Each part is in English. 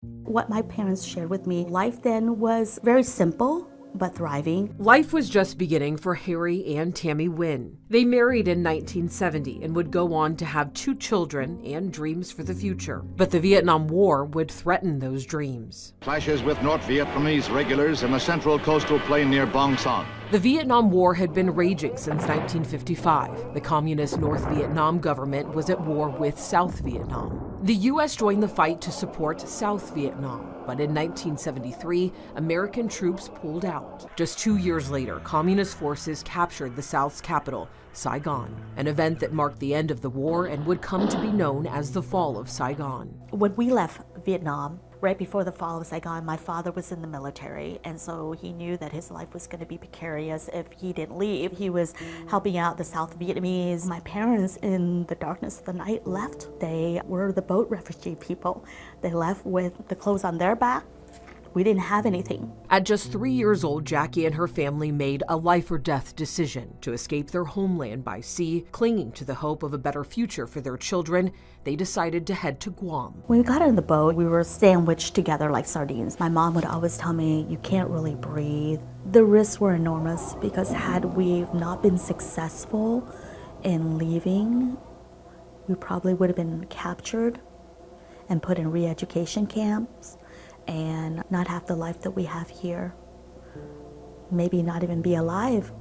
What my parents shared with me, life then was very simple but thriving. Life was just beginning for Harry and Tammy Nguyen. They married in 1970 and would go on to have 2 children and dreams for the future. But the Vietnam War would threaten those dreams. Clashes with North Vietnamese regulars in the central coastal plain near Bong Son. The Vietnam War had been raging since 1955. The communist North Vietnam government was at war with South Vietnam. The U.S. joined the fight to support South Vietnam, but in 1973, American troops pulled out. Just 2 years later, communist forces captured the South's capital, Saigon, an event that marked the end of the war and would come to be known as the Fall of Saigon. When we left Vietnam, right before the fall of Saigon, my father was in the military, and so he knew that his life was going to be precarious if he didn't leave. He was helping out the South Vietnamese. My parents, in the darkness of the night, left. They were the boat refugee people. They left with the clothes on their back. We didn't have anything. At just 3 years old, Jacqui and her family made a life or death decision to escape their homeland by sea. Clinging to the hope of a better future for their children, they decided to head to Guam. When we got in the boat, we were sandwiched together like sardines. My mom would always tell me, you can't really breathe. The risks were enormous because had we not been successful in leaving, we probably would have been captured and put in re-education camps and not have the life that we have here. Maybe not even be alive.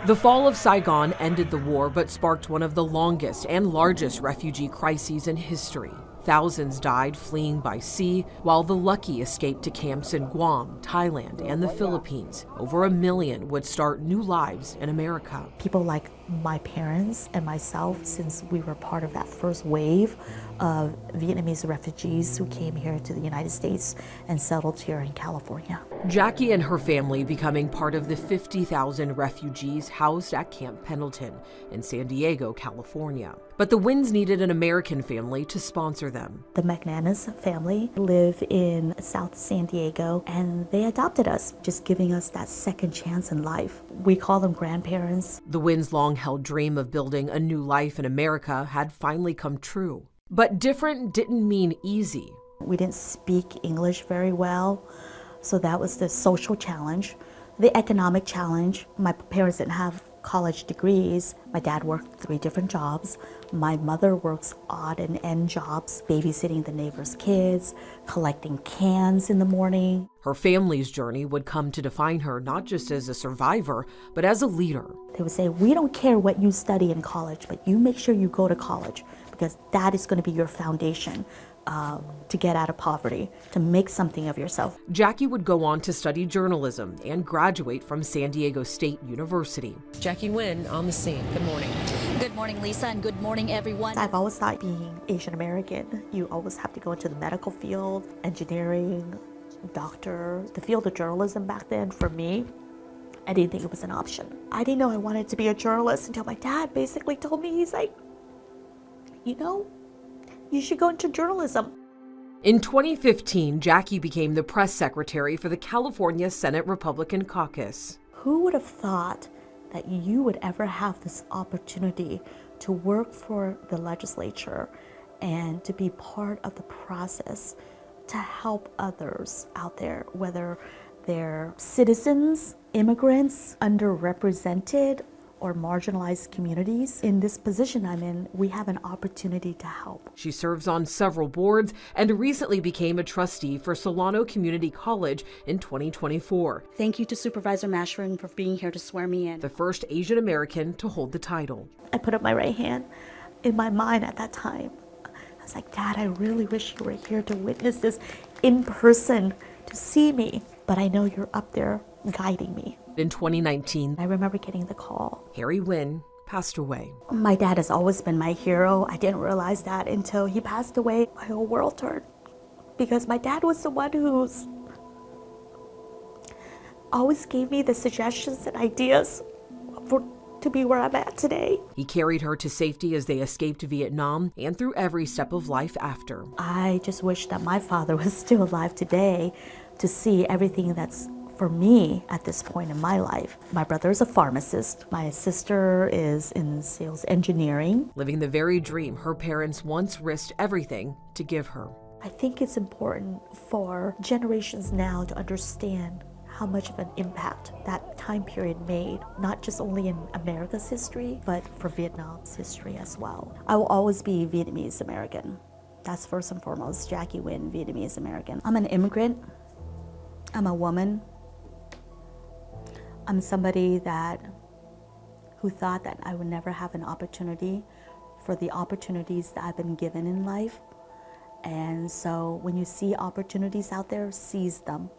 The fall of Saigon ended the war, but sparked one of the longest and largest refugee crises in history. Thousands died fleeing by sea, while the lucky escaped to camps in Guam, Thailand, and the Philippines. Over 1 million would start new lives in America. People like my parents and myself, since we were part of that first wave of Vietnamese refugees who came here to the United States and settled here in California. Jacqui and her family becoming part of the 50,000 refugees housed at Camp Pendleton in San Diego, California. But the Nguyen's needed an American family to sponsor them. The McManus family live in South San Diego, and they adopted us, just giving us that second chance in life. We call them grandparents. The Nguyen's long-held dream of building a new life in America had finally come true. But different didn't mean easy. We didn't speak English very well, so that was the social challenge. The economic challenge, my parents didn't have college degrees. My dad worked 3 different jobs. My mother works odd and end jobs, babysitting the neighbors' kids, collecting cans in the morning. Her family's journey would come to define her not just as a survivor, but as a leader. They would say, we don't care what you study in college, but you make sure you go to college because that is going to be your foundation to get out of poverty, to make something of yourself. Jacqui would go on to study journalism and graduate from San Diego State University. Jacqui Nguyen on the scene. Good morning. Good morning, Lisa, and good morning, everyone. I've always thought being Asian American, you always have to go into the medical field, engineering, doctor. The field of journalism back then, for me, I didn't think it was an option. I didn't know I wanted to be a journalist until my dad basically told me, he's like, you know, you should go into journalism. In 2015, Jacqui became the press secretary for the California Senate Republican Caucus. Who would have thought that you would ever have this opportunity to work for the legislature and to be part of the process to help others out there, whether they're citizens, immigrants, underrepresented, or marginalized communities. In this position I'm in, we have an opportunity to help. She serves on several boards and recently became a trustee for Solano Community College in 2024. Thank you to Supervisor Mashburn for being here to swear me in. The first Asian American to hold the title. I put up my right hand. In my mind at that time, I was like, Dad, I really wish you were here to witness this in person, to see me. But I know you're up there guiding me. In 2019, I remember getting the call. Harry Nguyen passed away. My dad has always been my hero. I didn't realize that until he passed away. My whole world turned because my dad was the one who's always gave me the suggestions and ideas to be where I'm at today. He carried her to safety as they escaped Vietnam and through every step of life after. I just wish that my father was still alive today to see everything that's for me at this point in my life. My brother is a pharmacist. My sister is in sales engineering. Living the very dream her parents once risked everything to give her. I think it's important for generations now to understand how much of an impact that time period made, not just only in America's history, but for Vietnam's history as well. I will always be Vietnamese American. That's first and foremost, Jacqui Nguyen, Vietnamese American. I'm an immigrant. I'm a woman. I'm somebody who thought that I would never have an opportunity for the opportunities that I've been given in life. And so when you see opportunities out there, seize them.